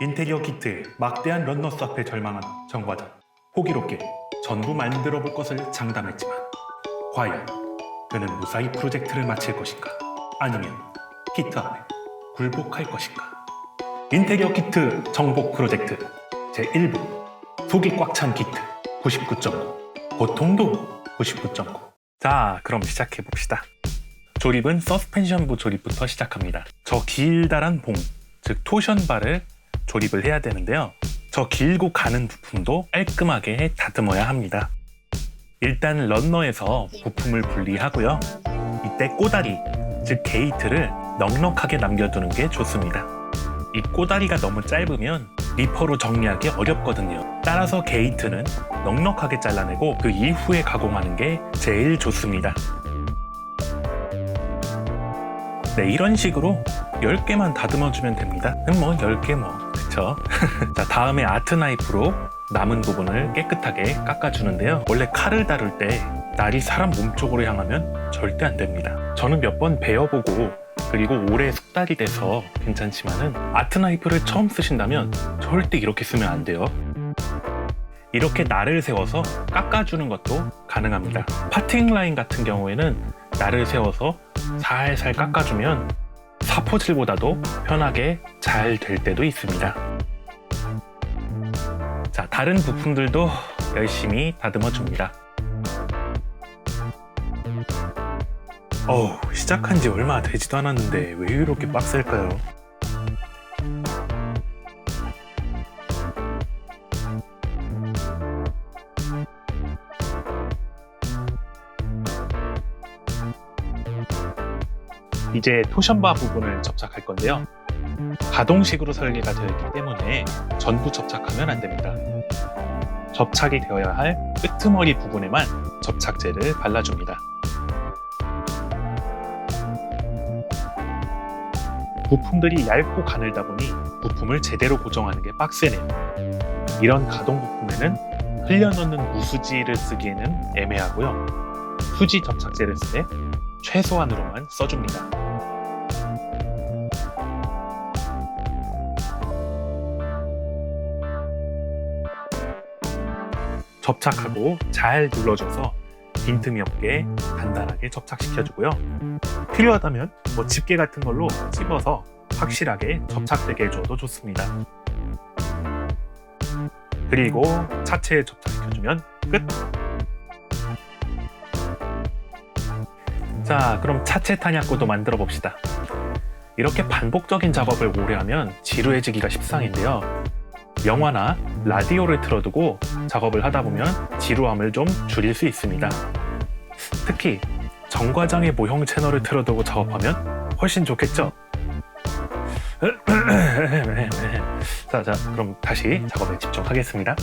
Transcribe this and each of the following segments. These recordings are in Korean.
인테리어 키트에 막대한 런너스 앞에 절망한 정과장. 호기롭게 전부 만들어 볼 것을 장담했지만 과연 그는 무사히 프로젝트를 마칠 것인가? 아니면 키트 앞에 굴복할 것인가? 인테리어 키트 정복 프로젝트 제1부 속이 꽉 찬 키트 99.9 보통도 99.9. 자, 그럼 시작해봅시다. 조립은 서스펜션부 조립부터 시작합니다. 저 길다란 봉, 즉 토션바를 조립을 해야 되는데요. 저 길고 가는 부품도 깔끔하게 다듬어야 합니다. 일단 런너에서 부품을 분리하고요. 이때 꼬다리, 즉 게이트를 넉넉하게 남겨두는 게 좋습니다. 이 꼬다리가 너무 짧으면 리퍼로 정리하기 어렵거든요. 따라서 게이트는 넉넉하게 잘라내고 그 이후에 가공하는 게 제일 좋습니다. 네, 이런 식으로 10개만 다듬어주면 됩니다. 뭐 10개 그쵸? 자, 다음에 아트 나이프로 남은 부분을 깨끗하게 깎아주는데요. 원래 칼을 다룰 때 날이 사람 몸 쪽으로 향하면 절대 안 됩니다. 저는 몇 번 베어보고 그리고 오래 숙달이 돼서 괜찮지만은 아트 나이프를 처음 쓰신다면 절대 이렇게 쓰면 안 돼요. 이렇게 날을 세워서 깎아주는 것도 가능합니다. 파팅 라인 같은 경우에는 날을 세워서 살살 깎아주면 사포질보다도 편하게 잘 될 때도 있습니다. 자, 다른 부품들도 열심히 다듬어 줍니다. 시작한 지 얼마 되지도 않았는데 왜 이렇게 빡셀까요? 이제 토션바 부분을 접착할 건데요. 가동식으로 설계가 되어 있기 때문에 전부 접착하면 안 됩니다. 접착이 되어야 할 끄트머리 부분에만 접착제를 발라줍니다. 부품들이 얇고 가늘다 보니 부품을 제대로 고정하는 게 빡세네요. 이런 가동 부품에는 흘려넣는 무수지를 쓰기에는 애매하고요. 수지 접착제를 쓸 때 최소한으로만 써줍니다. 접착하고 잘 눌러줘서 빈틈이 없게 간단하게 접착시켜주고요. 필요하다면 집게 같은 걸로 찝어서 확실하게 접착되게 해줘도 좋습니다. 그리고 차체에 접착시켜주면 끝! 자, 그럼 차체 탄약고도 만들어 봅시다. 이렇게 반복적인 작업을 오래 하면 지루해지기가 십상인데요. 영화나 라디오를 틀어두고 작업을 하다 보면 지루함을 좀 줄일 수 있습니다. 특히 정과장의 모형 채널을 틀어두고 작업하면 훨씬 좋겠죠? 자, 그럼 다시 작업에 집중하겠습니다.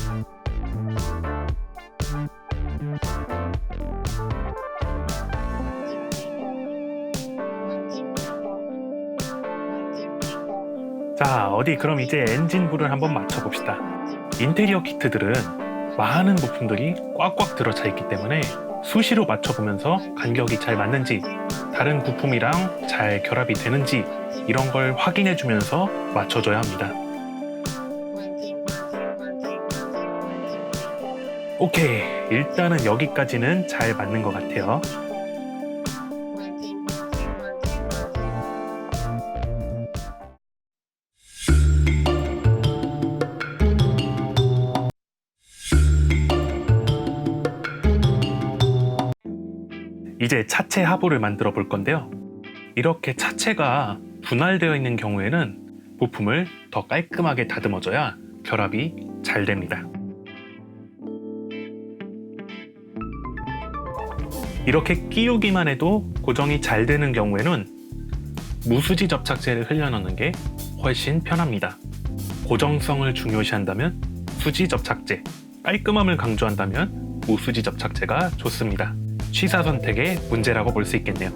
자, 그럼 이제 엔진불을 한번 맞춰봅시다. 인테리어 키트들은 많은 부품들이 꽉꽉 들어차 있기 때문에 수시로 맞춰보면서 간격이 잘 맞는지, 다른 부품이랑 잘 결합이 되는지 이런 걸 확인해주면서 맞춰줘야 합니다. 오케이, 일단은 여기까지는 잘 맞는 것 같아요. 이제 차체 하부를 만들어 볼 건데요. 이렇게 차체가 분할되어 있는 경우에는 부품을 더 깔끔하게 다듬어줘야 결합이 잘 됩니다. 이렇게 끼우기만 해도 고정이 잘 되는 경우에는 무수지 접착제를 흘려넣는 게 훨씬 편합니다. 고정성을 중요시한다면 수지 접착제, 깔끔함을 강조한다면 무수지 접착제가 좋습니다. 취사 선택의 문제라고 볼 수 있겠네요.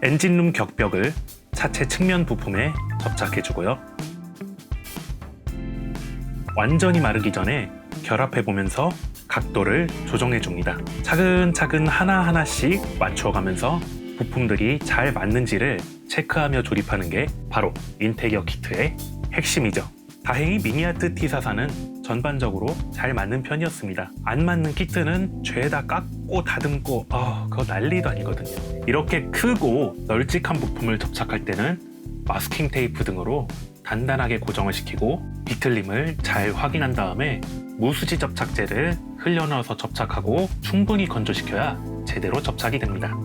엔진룸 격벽을 차체 측면 부품에 접착해주고요. 완전히 마르기 전에 결합해보면서 각도를 조정해줍니다. 차근차근 하나하나씩 맞춰가면서 부품들이 잘 맞는지를 체크하며 조립하는 게 바로 인테리어 키트의 핵심이죠. 다행히 미니아트 T44는 전반적으로 잘 맞는 편이었습니다. 안 맞는 키트는 죄다 깎고 다듬고 그거 난리도 아니거든요. 이렇게 크고 널찍한 부품을 접착할 때는 마스킹 테이프 등으로 단단하게 고정을 시키고 비틀림을 잘 확인한 다음에 무수지 접착제를 흘려넣어서 접착하고 충분히 건조시켜야 제대로 접착이 됩니다.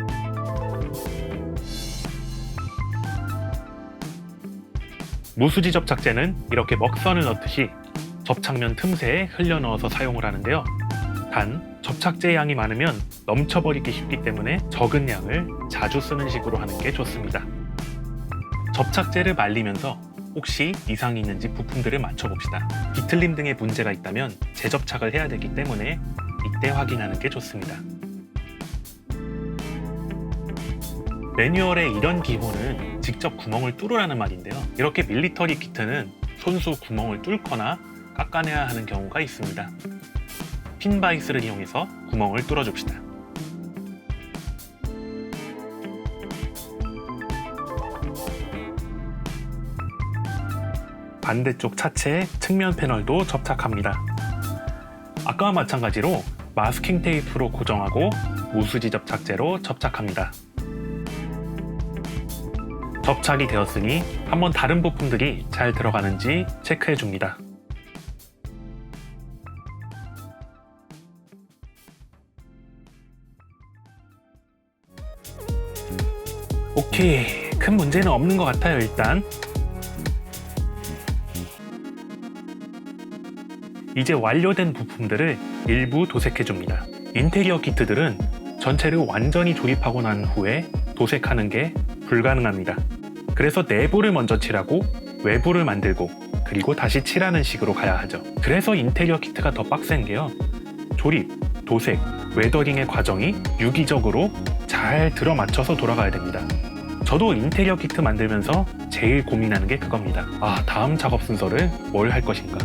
무수지 접착제는 이렇게 먹선을 넣듯이 접착면 틈새에 흘려넣어서 사용을 하는데요. 단 접착제 양이 많으면 넘쳐버리기 쉽기 때문에 적은 양을 자주 쓰는 식으로 하는 게 좋습니다. 접착제를 말리면서 혹시 이상이 있는지 부품들을 맞춰봅시다. 비틀림 등의 문제가 있다면 재접착을 해야 되기 때문에 이때 확인하는 게 좋습니다. 매뉴얼에 이런 기호는 직접 구멍을 뚫으라는 말인데요. 이렇게 밀리터리 키트는 손수 구멍을 뚫거나 깎아내야 하는 경우가 있습니다. 핀바이스를 이용해서 구멍을 뚫어줍시다. 반대쪽 차체의 측면 패널도 접착합니다. 아까와 마찬가지로 마스킹 테이프로 고정하고 무수지 접착제로 접착합니다. 접착이 되었으니 한번 다른 부품들이 잘 들어가는지 체크해 줍니다. 오케이, 큰 문제는 없는 것 같아요. 일단 이제 완료된 부품들을 일부 도색해 줍니다. 인테리어 키트들은 전체를 완전히 조립하고 난 후에 도색하는 게 불가능합니다. 그래서 내부를 먼저 칠하고 외부를 만들고 그리고 다시 칠하는 식으로 가야 하죠. 그래서 인테리어 키트가 더 빡센 게요. 조립, 도색, 웨더링의 과정이 유기적으로 잘 들어맞춰서 돌아가야 됩니다. 저도 인테리어 키트 만들면서 제일 고민하는 게 그겁니다. 다음 작업 순서를 뭘 할 것인가.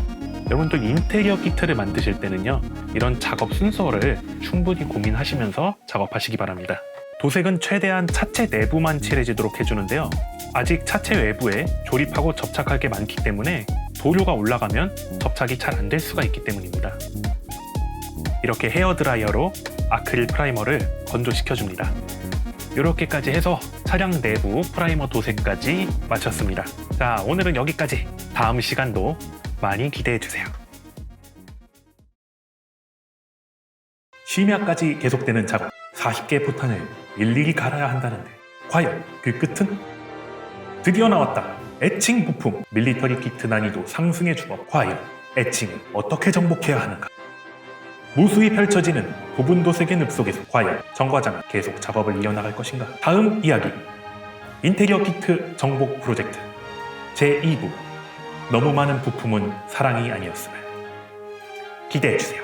여러분들 인테리어 키트를 만드실 때는요, 이런 작업 순서를 충분히 고민하시면서 작업하시기 바랍니다. 도색은 최대한 차체 내부만 칠해지도록 해주는데요. 아직 차체 외부에 조립하고 접착할 게 많기 때문에 도료가 올라가면 접착이 잘 안 될 수가 있기 때문입니다. 이렇게 헤어드라이어로 아크릴 프라이머를 건조시켜줍니다. 이렇게까지 해서 차량 내부 프라이머 도색까지 마쳤습니다. 자, 오늘은 여기까지. 다음 시간도 많이 기대해주세요. 심야까지 계속되는 작업, 40개 포탄을 일일이 갈아야 한다는데 과연 그 끝은? 드디어 나왔다. 애칭 부품, 밀리터리 키트 난이도 상승의 주법. 과연 애칭을 어떻게 정복해야 하는가? 무수히 펼쳐지는 부분 도색의 늪 속에서 과연 정과장은 계속 작업을 이어나갈 것인가? 다음 이야기, 인테리어 키트 정복 프로젝트 제2부, 너무 많은 부품은 사랑이 아니었음을. 기대해주세요.